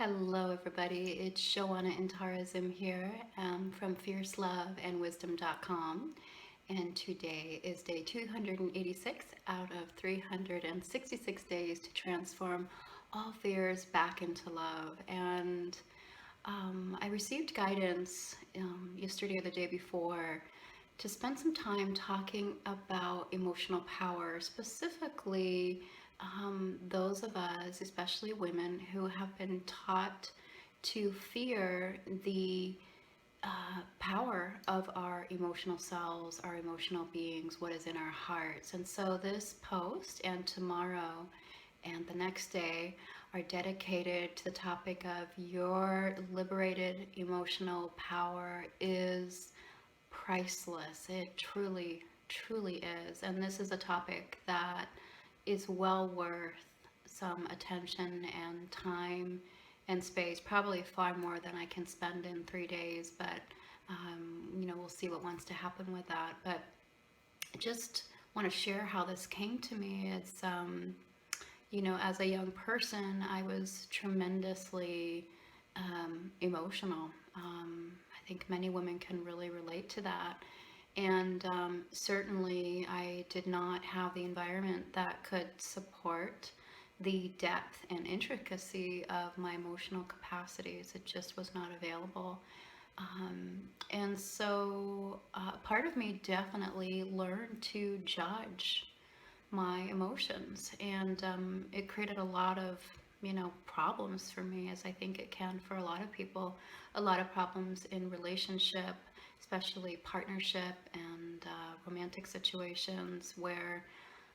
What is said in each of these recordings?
Hello, everybody. It's Joanna Intarazim here from fierceloveandwisdom.com. And today is day 286 out of 366 days to transform all fears back into love. And I received guidance yesterday or the day before to spend some time talking about emotional power, specifically those of us, especially women, who have been taught to fear the power of our emotional selves, our emotional beings, what is in our hearts. And so this post and tomorrow and the next day are dedicated to the topic of your liberated emotional power is priceless. It truly, truly is. And this is a topic that is well worth some attention and time and space, probably far more than I can spend in 3 days, but we'll see what wants to happen with that. But I just want to share how this came to me. It's, as a young person, I was tremendously emotional. I think many women can really relate to that. And certainly, I did not have the environment that could support the depth and intricacy of my emotional capacities. It just was not available. And so, part of me definitely learned to judge my emotions, and it created a lot of problems for me, as I think it can for a lot of people. A lot of problems in relationship, especially partnership and romantic situations, where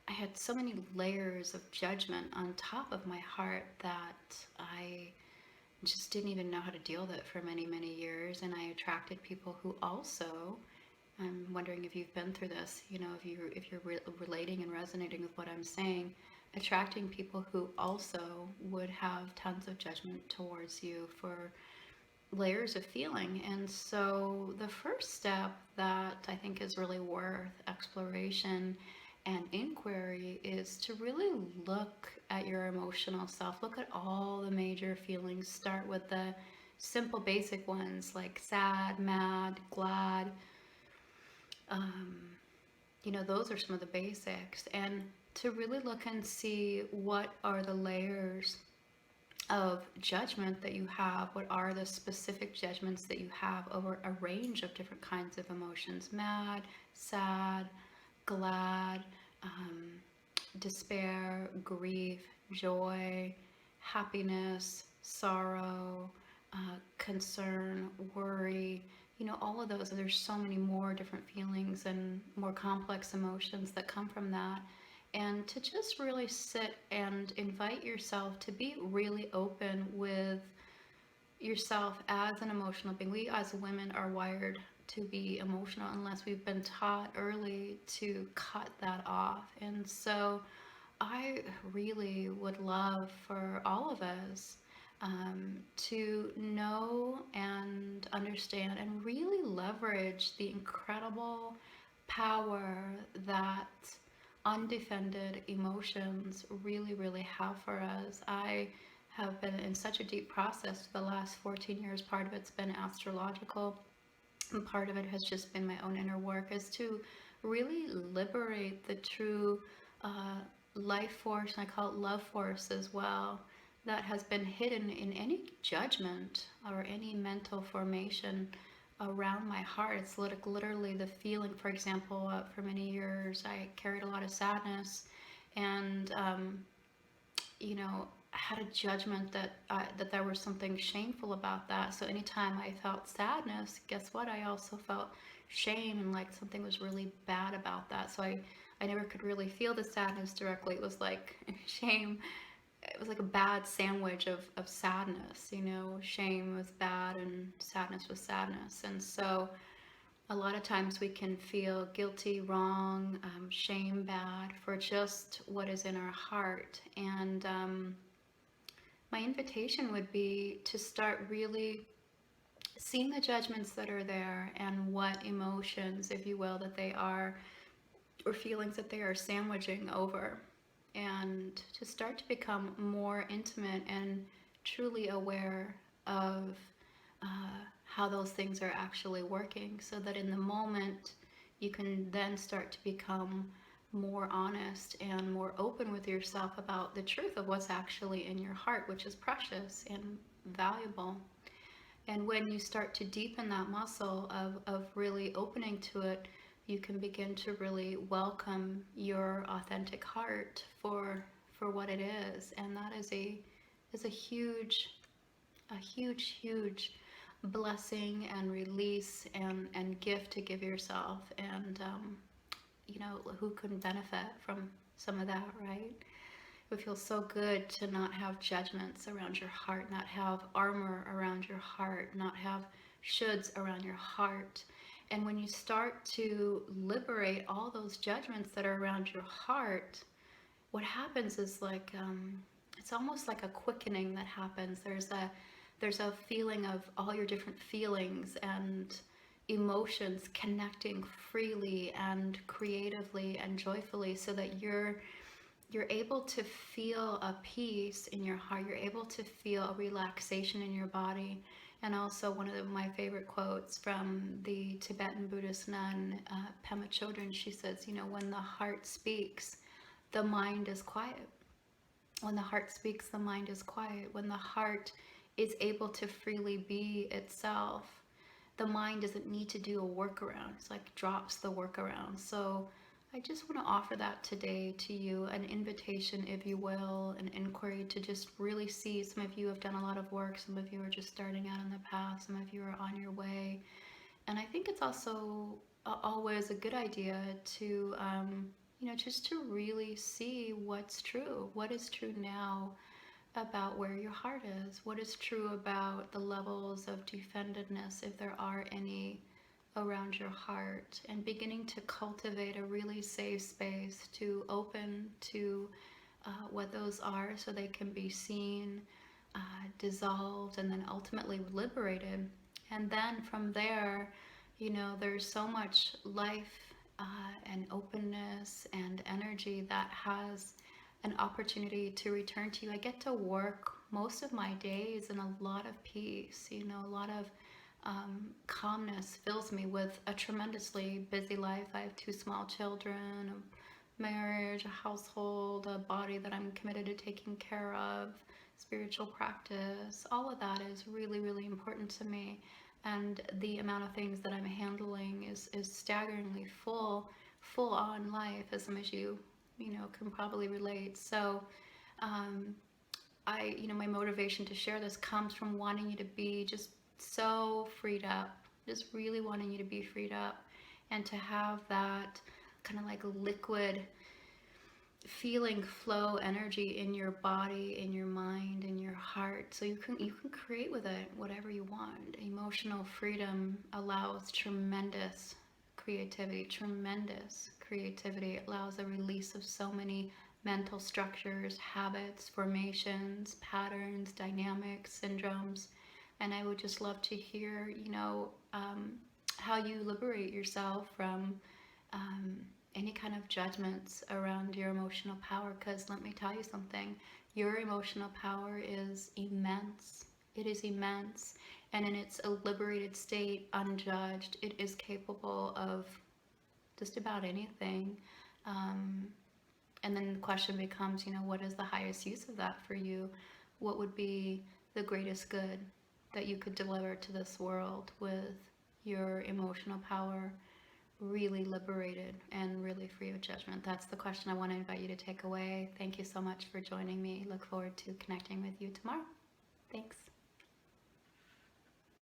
I had so many layers of judgment on top of my heart that I just didn't even know how to deal with it for many, many years. And I attracted people who also, I'm wondering if you've been through this, if you're relating and resonating with what I'm saying, attracting people who also would have tons of judgment towards you for layers of feeling. And so the first step that I think is really worth exploration and inquiry is to really look at your emotional self. Look at all the major feelings. Start with the simple basic ones like sad, mad, glad. um, those are some of the basics. And to really look and see what are the layers of judgment that you have, what are the specific judgments that you have over a range of different kinds of emotions: mad, sad, glad, um, despair, grief, joy, happiness, sorrow, concern, worry. All of those. There's so many more different feelings and more complex emotions that come from that. And to just really sit and invite yourself to be really open with yourself as an emotional being. We as women are wired to be emotional unless we've been taught early to cut that off. And so I really would love for all of us to know and understand and really leverage the incredible power that undefended emotions really, really have for us. I have been in such a deep process for the last 14 years. Part of it's been astrological, and part of it has just been my own inner work, is to really liberate the true uh, life force, and I call it love force as well, that has been hidden in any judgment or any mental formation around my heart. It's literally the feeling. For example, for many years I carried a lot of sadness, and had a judgment that there was something shameful about that. So anytime I felt sadness, guess what? I also felt shame, and like something was really bad about that. So I never could really feel the sadness directly. It was like shame. It was like a bad sandwich of sadness. Shame was bad and sadness was sadness. And so a lot of times we can feel guilty, wrong, shame, bad for just what is in our heart. And my invitation would be to start really seeing the judgments that are there and what emotions, if you will, that they are, or feelings that they are sandwiching over, and to start to become more intimate and truly aware of how those things are actually working, so that in the moment you can then start to become more honest and more open with yourself about the truth of what's actually in your heart, which is precious and valuable. And when you start to deepen that muscle of really opening to it, you can begin to really welcome your authentic heart for what it is. And that is a huge blessing and release and gift to give yourself. And who couldn't benefit from some of that, right? It would feel so good to not have judgments around your heart, not have armor around your heart, not have shoulds around your heart. And when you start to liberate all those judgments that are around your heart, what happens is like it's almost like a quickening that happens. There's a feeling of all your different feelings and emotions connecting freely and creatively and joyfully, so that you're able to feel a peace in your heart. You're able to feel a relaxation in your body. And also, one of my favorite quotes from the Tibetan Buddhist nun, Pema Chodron, she says, when the heart speaks, the mind is quiet. When the heart speaks, the mind is quiet. When the heart is able to freely be itself, the mind doesn't need to do a workaround. It's like drops the workaround. So I just want to offer that today to you, an invitation, if you will, an inquiry to just really see. Some of you have done a lot of work. Some of you are just starting out in the path. Some of you are on your way. And I think it's also always a good idea to, just to really see what's true. What is true now about where your heart is? What is true about the levels of defendedness, if there are any, around your heart? And beginning to cultivate a really safe space to open to what those are, so they can be seen, dissolved, and then ultimately liberated. And then from there, there's so much life and openness and energy that has an opportunity to return to you. I get to work most of my days in a lot of peace, a lot of calmness fills me with a tremendously busy life. I have two small children, a marriage, a household, a body that I'm committed to taking care of, spiritual practice. All of that is really, really important to me. And the amount of things that I'm handling is staggeringly full on life, as some of you can probably relate. So my motivation to share this comes from wanting you to be just so freed up, just really wanting you to be freed up, and to have that kind of like liquid feeling flow energy in your body, in your mind, in your heart, so you can create with it whatever you want. Emotional freedom allows tremendous creativity. It allows a release of so many mental structures, habits, formations, patterns, dynamics, syndromes. And I would just love to hear, how you liberate yourself from any kind of judgments around your emotional power. Because let me tell you something, your emotional power is immense. It is immense. And in its liberated state, unjudged, it is capable of just about anything. And then the question becomes, what is the highest use of that for you? What would be the greatest good that you could deliver to this world with your emotional power really liberated and really free of judgment? That's the question I want to invite you to take away. Thank you so much for joining me. Look forward to connecting with you tomorrow. Thanks.